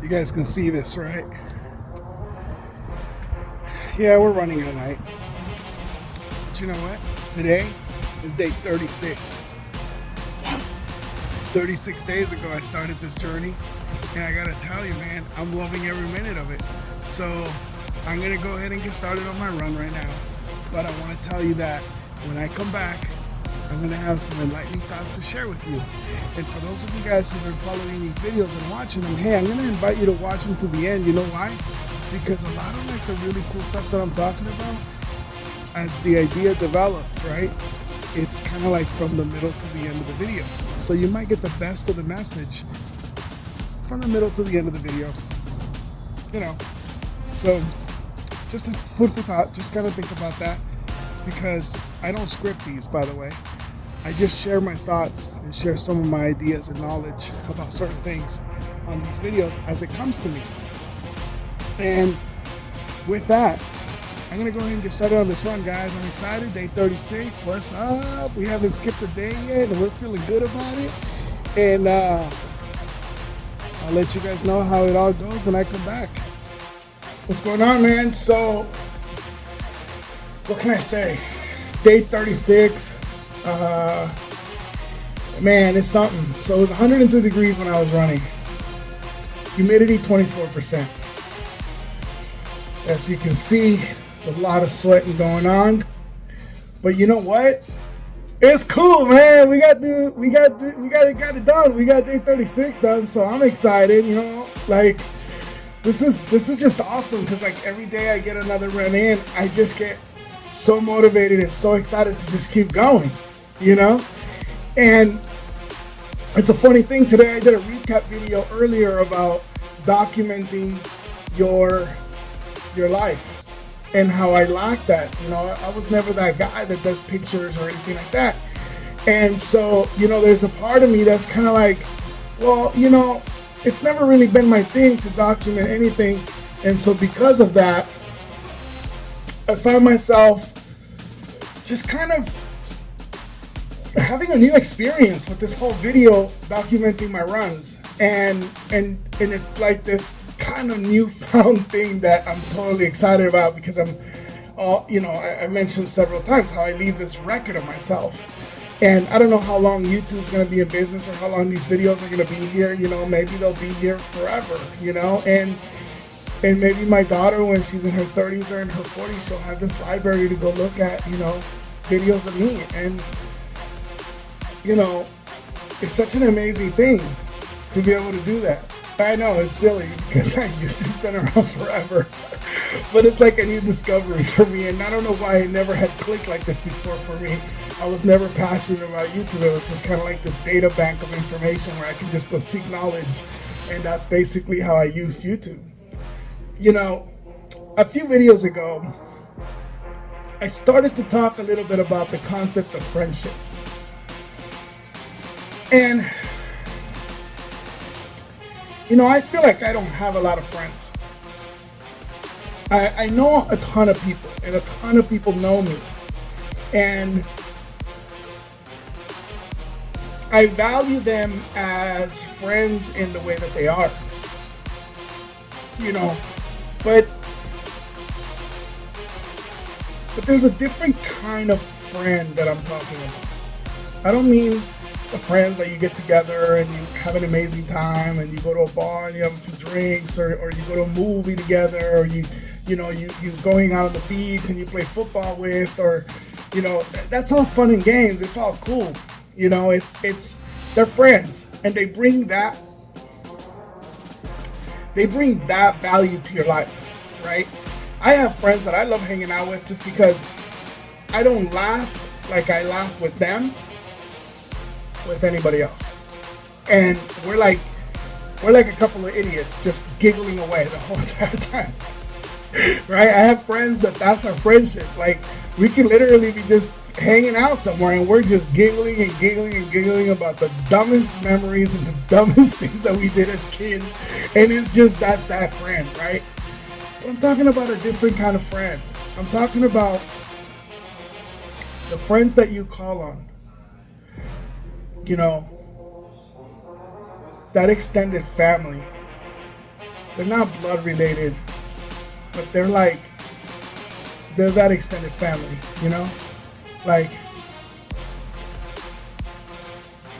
You guys can see this, right? Yeah, we're running at night. But you know what? Today is day 36. 36 days ago, I started this journey. And I gotta tell you, man, I'm loving every minute of it. So I'm gonna go ahead and get started on my run right now. But I wanna tell you that when I come back, I'm gonna have some enlightening thoughts to share with you. And for those of you guys who've been following these videos and watching them, hey, I'm gonna invite you to watch them to the end. You know why? Because a lot of like the really cool stuff that I'm talking about, as the idea develops, right? It's kind of like from the middle to the end of the video. So you might get the best of the message from the middle to the end of the video. You know, so just a food for thought. Just kind of think about that, because I don't script these, by the way. I just share my thoughts and share some of my ideas and knowledge about certain things on these videos as it comes to me. And with that, I'm gonna go ahead and get started on this run, guys. I'm excited. Day 36. What's up? We haven't skipped a day yet, and we're feeling good about it. And I'll let you guys know how it all goes when I come back. What's going on, man? So, what can I say? Day 36. Man, it's something. So it was 102 degrees when I was running. Humidity 24%. As you can see, there's a lot of sweating going on. But you know what? It's cool, man. We got it done. We got day 36 done, so I'm excited. You know, like this is just awesome, because like every day I get another run in, I just get so motivated and so excited to just keep going. You know, and it's a funny thing. Today I did a recap video earlier about documenting your life and how I lack that. You know, I was never that guy that does pictures or anything like that. And so, you know, there's a part of me that's kind of like, well, you know, it's never really been my thing to document anything. And so because of that, I find myself just kind of having a new experience with this whole video documenting my runs, and it's like this kind of newfound thing that I'm totally excited about, because I'm you know, I mentioned several times how I leave this record of myself, and I don't know how long YouTube's going to be in business or how long these videos are going to be here. You know, maybe they'll be here forever, you know, and maybe my daughter, when she's in her 30s or in her 40s, she'll have this library to go look at, you know, videos of me. And you know, it's such an amazing thing to be able to do that. I know it's silly because YouTube's been around forever, but it's like a new discovery for me, and I don't know why it never had clicked like this before for me. I was never passionate about YouTube. It was just kind of like this data bank of information where I can just go seek knowledge, and that's basically how I used YouTube. You know, a few videos ago, I started to talk a little bit about the concept of friendship. And, you know, I feel like I don't have a lot of friends. I know a ton of people, and a ton of people know me. And I value them as friends in the way that they are. You know, but there's a different kind of friend that I'm talking about. I don't mean the friends that you get together and you have an amazing time and you go to a bar and you have a few drinks, or you go to a movie together, or you going out on the beach and you play football with, or you know, that's all fun and games. It's all cool. You know, they're friends, and they bring that value to your life, right? I have friends that I love hanging out with just because I don't laugh like I laugh with them with anybody else. And we're like a couple of idiots just giggling away the whole entire time. Right? I have friends that's our friendship. Like, we can literally be just hanging out somewhere and we're just giggling and giggling and giggling about the dumbest memories and the dumbest things that we did as kids. And it's just, that's that friend, right? But I'm talking about a different kind of friend. I'm talking about the friends that you call on. You know, that extended family they're not blood related, but they're that extended family, you know? Like,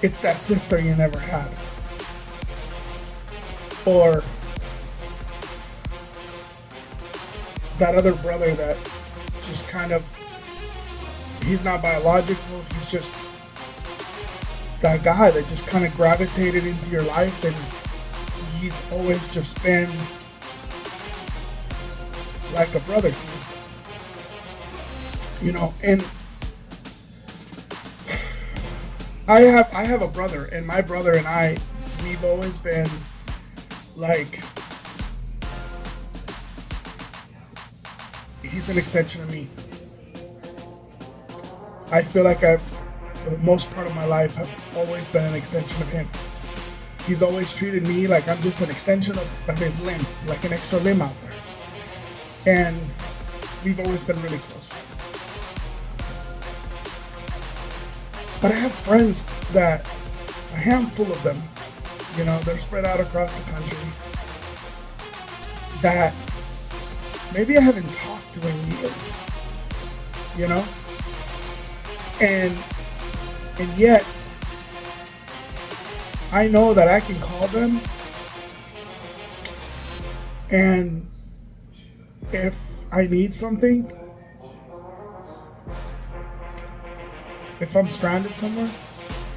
it's that sister you never had. Or that other brother that just kind of, he's not biological, he's just that guy that just kind of gravitated into your life, and he's always just been like a brother to you, you know. And I have a brother, and my brother and I, we've always been like, he's an extension of me. I feel like for the most part of my life, have always been an extension of him. He's always treated me like I'm just an extension of his limb, like an extra limb out there. And we've always been really close. But I have friends that, a handful of them, you know, they're spread out across the country, that maybe I haven't talked to in years, you know? And yet, I know that I can call them, and if I need something, if I'm stranded somewhere,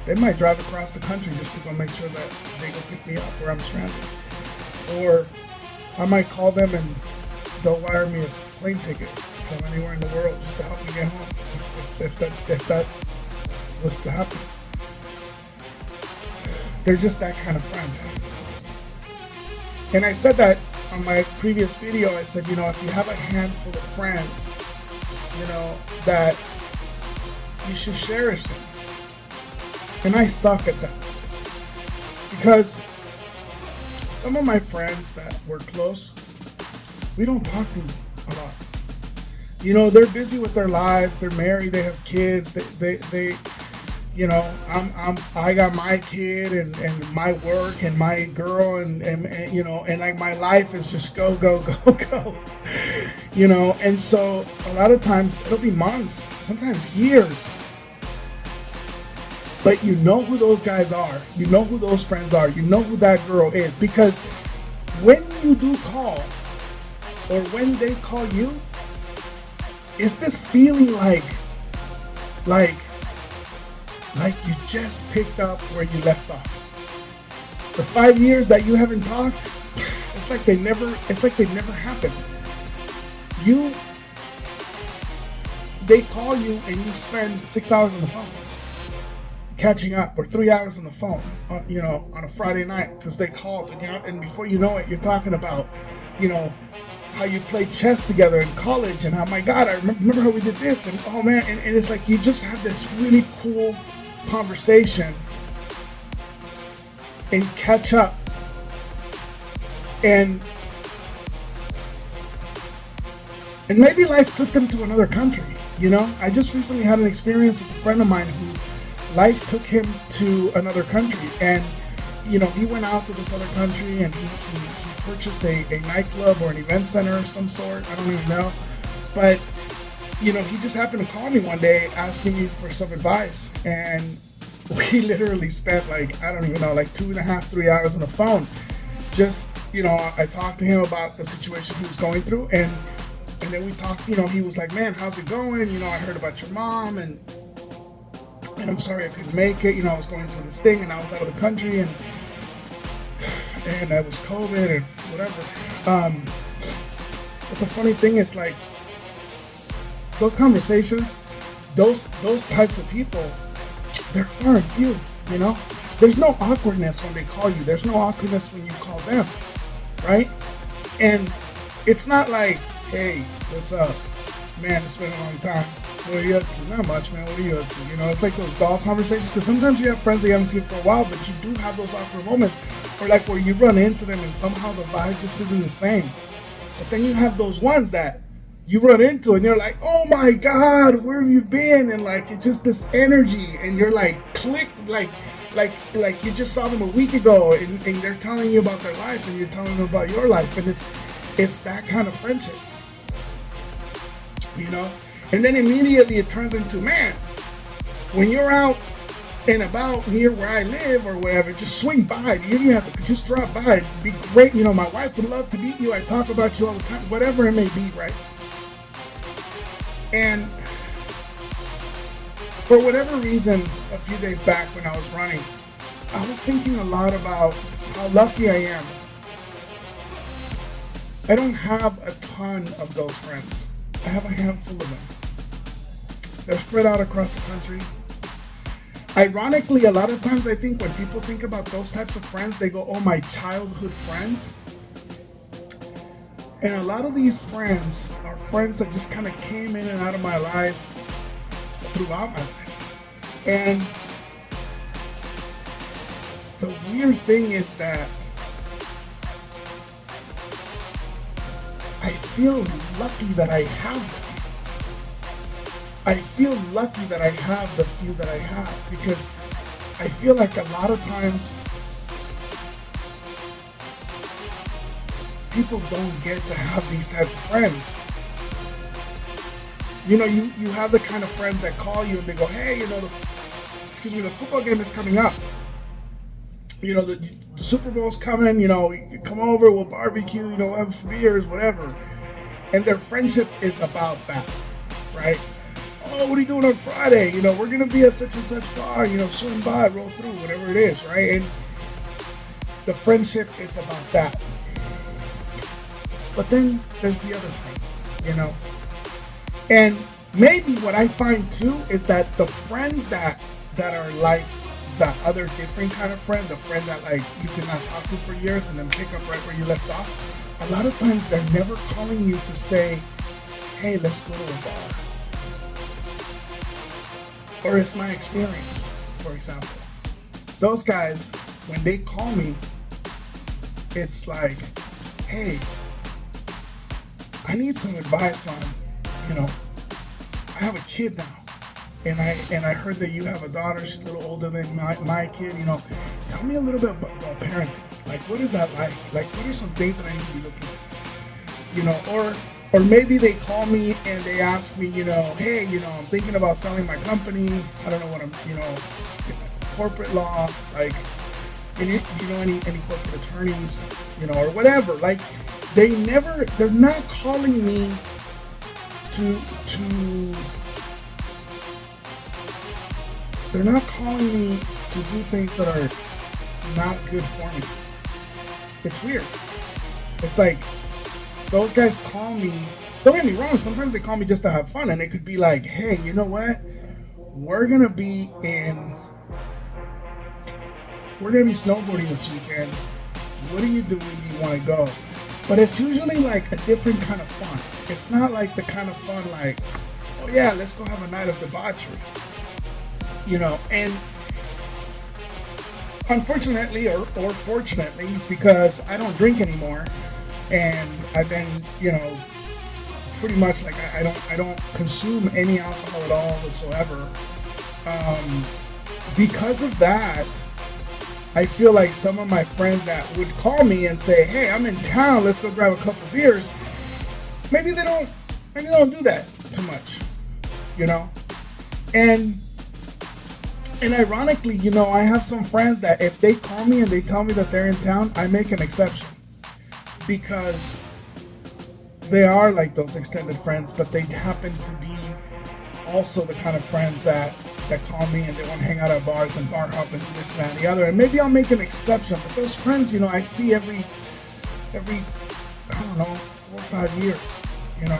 they might drive across the country just to go make sure that they go pick me up where I'm stranded. Or I might call them and they'll wire me a plane ticket from anywhere in the world just to help me get home, if that was to happen. They're just that kind of friend. And I said that on my previous video. I said, you know, if you have a handful of friends, you know, that you should cherish them. And I suck at that, because some of my friends that were close, we don't talk to a lot. You know, they're busy with their lives. They're married. They have kids. They you know, I got my kid and my work and my girl and you know, and like my life is just go, you know. And so a lot of times it'll be months, sometimes years, but you know who those guys are, you know who those friends are, you know who that girl is, because when you do call, or when they call you, it's this feeling like you just picked up where you left off. The 5 years that you haven't talked, it's like they never happened. They call you and you spend 6 hours on the phone catching up, or 3 hours on the phone, you know, on a Friday night, because they called, and, you know, and before you know it, you're talking about, you know, how you played chess together in college, and how, my God, I remember how we did this, and oh man, and it's like you just have this really cool conversation and catch up. And maybe life took them to another country, you know. I just recently had an experience with a friend of mine who life took him to another country, and you know, he went out to this other country and he purchased a nightclub or an event center of some sort. I don't even know, but you know, he just happened to call me one day asking me for some advice, and we literally spent like, I don't even know, like 2.5, 3 hours on the phone. Just, you know, I talked to him about the situation he was going through, and then we talked, you know, he was like, man, how's it going? You know, I heard about your mom, and I'm sorry I couldn't make it. You know, I was going through this thing, and I was out of the country, and it was COVID and whatever. But the funny thing is, like, those conversations, those types of people, they're far and few, you know? There's no awkwardness when they call you. There's no awkwardness when you call them, right? And it's not like, hey, what's up? Man, it's been a long time. What are you up to? Not much, man. What are you up to? You know, it's like those dog conversations, because sometimes you have friends that you haven't seen for a while, but you do have those awkward moments, or like where you run into them and somehow the vibe just isn't the same. But then you have those ones that you run into and you're like, oh my God, where have you been? And like, it's just this energy, and you're like, click, like like you just saw them a week ago, and they're telling you about their life, and you're telling them about your life, and it's that kind of friendship, you know. And then immediately it turns into, man, when you're out and about near where I live or wherever, just swing by. You don't have to, just drop by. It'd be great. You know, my wife would love to meet you. I talk about you all the time, whatever it may be, right? And for whatever reason, a few days back when I was running, I was thinking a lot about how lucky I am. I don't have a ton of those friends. I have a handful of them. They're spread out across the country. Ironically, a lot of times I think when people think about those types of friends, they go, oh, my childhood friends. And a lot of these friends are friends that just kind of came in and out of my life throughout my life. And the weird thing is that I feel lucky that I have them. I feel lucky that I have the few that I have, because I feel like a lot of times people don't get to have these types of friends. You know, you have the kind of friends that call you and they go, hey, you know, the football game is coming up. You know, the Super Bowl's coming, you know, you come over, we'll barbecue, you know, we'll have some beers, whatever. And their friendship is about that, right? Oh, what are you doing on Friday? You know, we're going to be at such and such bar, you know, swing by, roll through, whatever it is, right? And the friendship is about that. But then there's the other thing, you know? And maybe what I find too is that the friends that are like the other different kind of friend, the friend that like you cannot talk to for years and then pick up right where you left off, a lot of times they're never calling you to say, hey, let's go to a bar. Or it's my experience, for example. Those guys, when they call me, it's like, hey, I need some advice on, you know, I have a kid now. And I heard that you have a daughter, she's a little older than my kid, you know. Tell me a little bit about parenting. Like, what is that like? Like, what are some things that I need to be looking at? You know, or maybe they call me and they ask me, you know, hey, you know, I'm thinking about selling my company. I don't know what I'm, you know, corporate law, like, you know, any corporate attorneys, you know, or whatever. Like, they're not calling me they're not calling me to do things that are not good for me. It's weird. It's like, those guys call me, don't get me wrong, sometimes they call me just to have fun, and it could be like, hey, you know what? We're gonna be snowboarding this weekend. What are you doing? Do you wanna go? But it's usually like a different kind of fun. It's not like the kind of fun like, oh yeah, let's go have a night of debauchery. You know, and unfortunately or fortunately, because I don't drink anymore, and I've been, you know, pretty much like I don't consume any alcohol at all whatsoever. Because of that, I feel like some of my friends that would call me and say, hey, I'm in town, let's go grab a couple beers, maybe they don't do that too much, you know. And ironically, you know, I have some friends that if they call me and they tell me that they're in town, I make an exception, because they are like those extended friends, but they happen to be also the kind of friends that call me and they want to hang out at bars and bar hop and this and that and the other. And maybe I'll make an exception, but those friends, you know, I see every I don't know, 4 or 5 years, you know.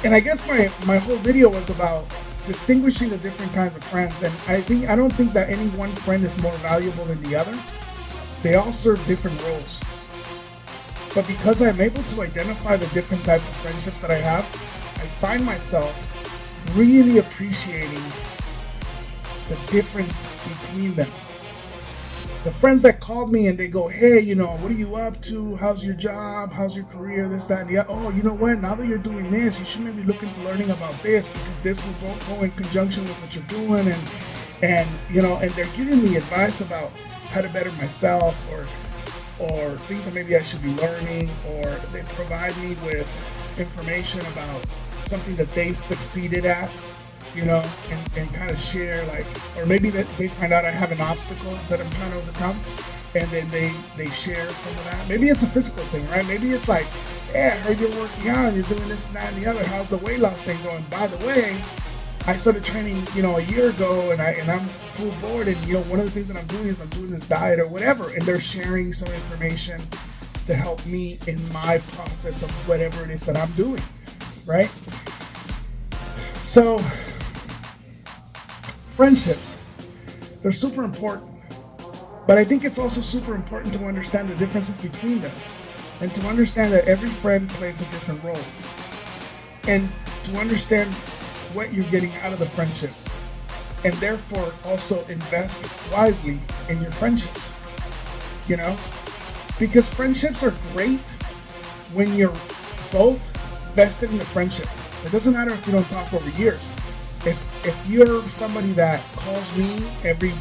And I guess my whole video was about distinguishing the different kinds of friends, and I don't think that any one friend is more valuable than the other. They all serve different roles. But because I'm able to identify the different types of friendships that I have, I find myself really appreciating the difference between them. The friends that called me and they go, hey, you know, what are you up to? How's your job? How's your career? This, that, and the other. Oh, you know what? Now that you're doing this, you should maybe look into learning about this, because this will go in conjunction with what you're doing. And and they're giving me advice about how to better myself, or things that maybe I should be learning, or they provide me with information about something that they succeeded at, and kind of share, like, or maybe that they find out I have an obstacle that I'm trying to overcome, and then they share some of that. Maybe it's a physical thing, right? Maybe it's like, hey, I heard you're working out, you're doing this and that and the other. How's the weight loss thing going? By the way, I started training, a year ago, and I'm full board, and one of the things that I'm doing is I'm doing this diet or whatever, and they're sharing some information to help me in my process of whatever it is that I'm doing, right? So, friendships, they're super important. But I think it's also super important to understand the differences between them, and to understand that every friend plays a different role, and to understand what you're getting out of the friendship, and therefore also invest wisely in your friendships, because friendships are great when you're both vested in the friendship. It doesn't matter if you don't talk over years. If you're somebody that calls me every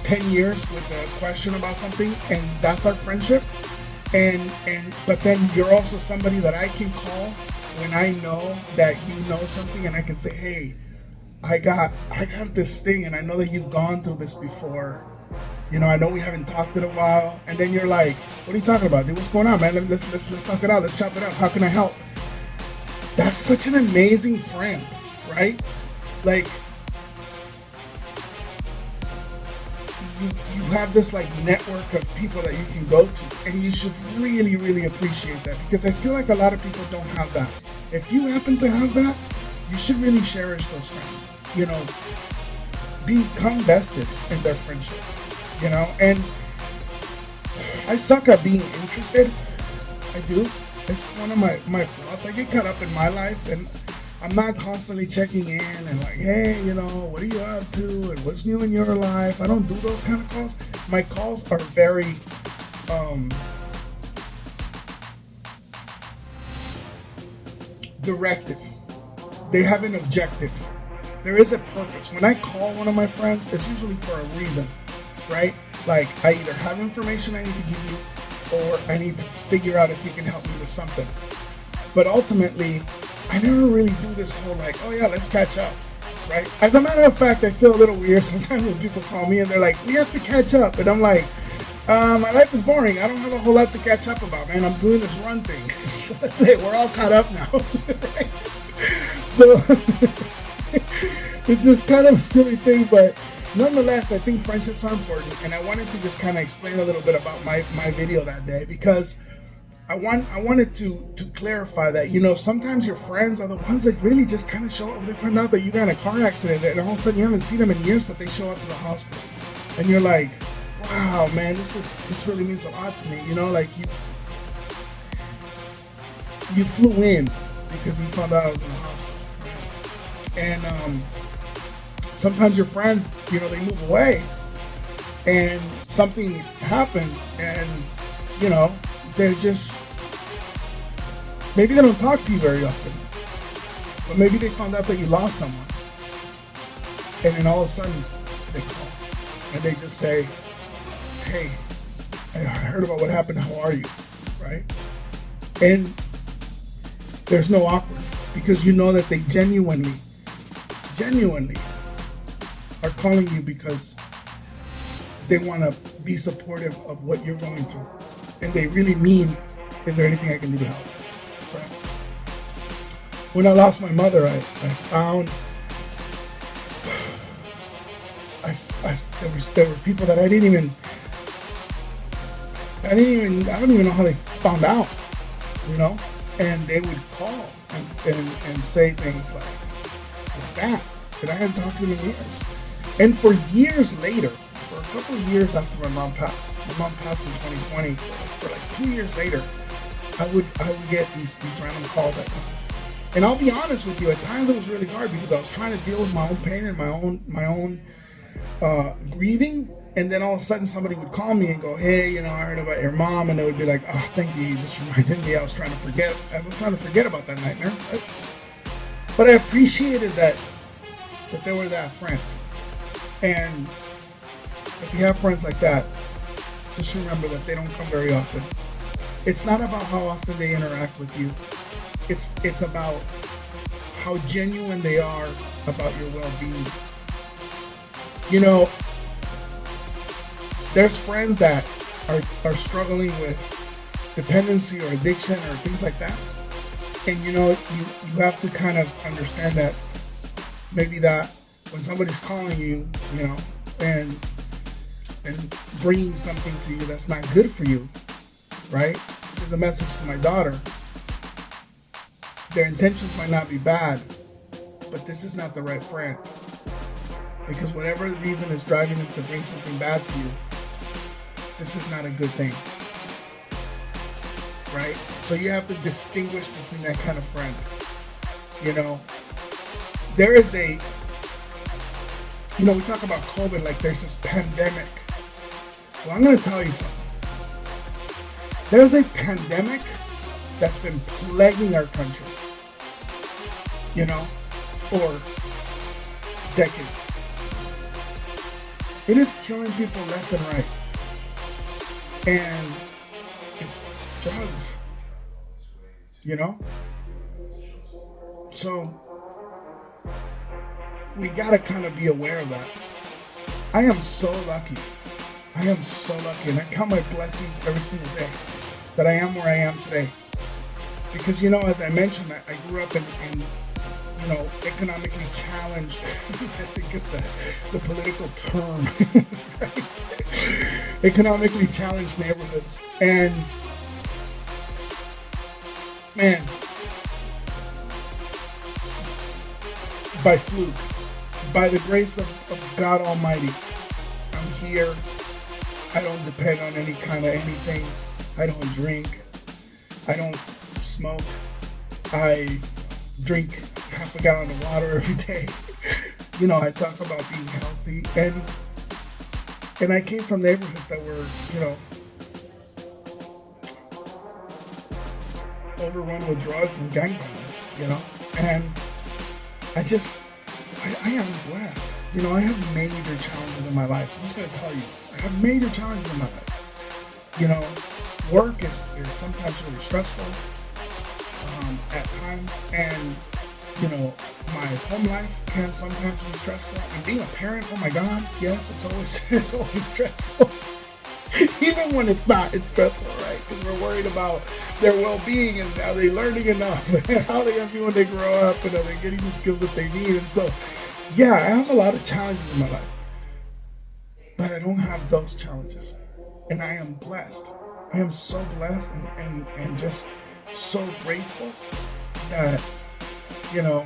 10 years with a question about something, and that's our friendship, but then you're also somebody that I can call when I know that you know something, and I can say, hey, I got this thing, and I know that you've gone through this before. I know we haven't talked in a while, and then you're like, what are you talking about, dude? What's going on, man? Let's talk it out. Let's chop it up. How can I help? That's such an amazing friend, right? Like, you have this like network of people that you can go to, and you should really, really appreciate that, because I feel like a lot of people don't have that. If you happen to have that, you should really cherish those friends. Become vested in their friendship. And I suck at being interested. I do. It's one of my flaws. I get caught up in my life, and I'm not constantly checking in and like, hey, what are you up to, and what's new in your life? I don't do those kind of calls. My calls are very directive. They have an objective. There is a purpose. When I call one of my friends, it's usually for a reason, right? Like, I either have information I need to give you, or I need to figure out if you can help me with something. But ultimately, I never really do this whole like, oh yeah, let's catch up, right? As a matter of fact, I feel a little weird sometimes when people call me and they're like, we have to catch up. And I'm like, my life is boring. I don't have a whole lot to catch up about, man. I'm doing this run thing. That's it. We're all caught up now. Right? So it's just kind of a silly thing, but nonetheless, I think friendships are important. And I wanted to just kind of explain a little bit about my video that day, because I wanted to clarify that, sometimes your friends are the ones that really just kind of show up. They find out that you got in a car accident, and all of a sudden you haven't seen them in years, but they show up to the hospital, and you're like, wow, man, this really means a lot to me. Like you flew in because you found out I was in the hospital, right? And sometimes your friends, they move away, and something happens, and they're just, maybe they don't talk to you very often, but maybe they found out that you lost someone, and then all of a sudden they call and they just say, hey, I heard about what happened, how are you, right? And there's no awkwardness, because you know that they genuinely are calling you because they want to be supportive of what you're going through. And they really mean, is there anything I can do to help? Right? When I lost my mother, I found there were people that I don't even know how they found out, and they would call and say things like that I hadn't talked to them in years. And for years later, for a couple of years after my mom passed in 2020, so for like 2 years later, I would get these random calls at times. And I'll be honest with you, at times it was really hard, because I was trying to deal with my own pain and my own grieving, and then all of a sudden somebody would call me and go, hey, I heard about your mom, and they would be like, oh, thank you just reminded me. I was trying to forget about that nightmare, right? But I appreciated that they were that friend. And if you have friends like that, just remember that they don't come very often. It's not about how often they interact with you. It's about how genuine they are about your well-being. You know, there's friends that are struggling with dependency or addiction or things like that. And you know, you have to kind of understand that maybe that when somebody's calling you, you know, and bringing something to you that's not good for you, right? There's a message to my daughter. Their intentions might not be bad, but this is not the right friend. Because whatever reason is driving them to bring something bad to you, this is not a good thing. Right? So you have to distinguish between that kind of friend. You know, there is a, you know, we talk about COVID like there's this pandemic. Well, I'm going to tell you something. There's a pandemic that's been plaguing our country, you know, for decades. It is killing people left and right. And it's drugs, you know? So we gotta kind of be aware of that. I am so lucky. I am so lucky, and I count my blessings every single day that I am where I am today. Because, you know, as I mentioned, I grew up in you know, economically challenged. I think it's the political term. Right? Economically challenged neighborhoods. And man, by fluke, by the grace of God Almighty, I'm here. I don't depend on any kind of anything. I don't drink. I don't smoke. I drink half a gallon of water every day. You know, I talk about being healthy, and I came from neighborhoods that were, you know, overrun with drugs and gang violence, you know, and I am blessed. You know, I have major challenges in my life. I'm just going to tell you, I have major challenges in my life. You know, work is sometimes really stressful at times, and you know, my home life can sometimes be stressful. And being a parent, oh my God, yes, it's always stressful. Even when it's not, it's stressful, right? Because we're worried about their well-being and are they learning enough, and how are they going to be when they grow up, and are they getting the skills that they need? And so, yeah, I have a lot of challenges in my life, but I don't have those challenges, and I am blessed. I am so blessed and just so grateful that, you know,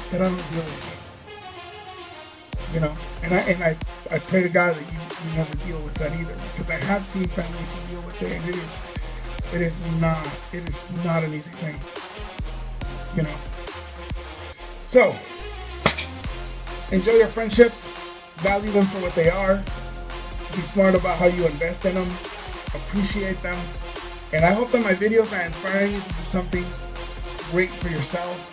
that I don't deal with it. You know, and I pray to God that you never deal with that either, because I have seen families who deal with it, and it is not an easy thing. You know. So enjoy your friendships, value them for what they are, be smart about how you invest in them, appreciate them, and I hope that my videos are inspiring you to do something great for yourself.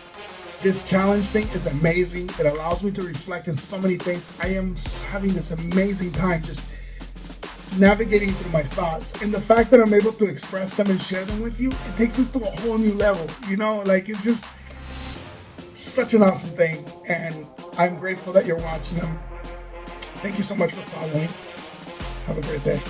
This challenge thing is amazing. It allows me to reflect on so many things. I am having this amazing time just navigating through my thoughts. And the fact that I'm able to express them and share them with you, it takes us to a whole new level. You know, like, it's just such an awesome thing. And I'm grateful that you're watching them. Thank you so much for following. Have a great day.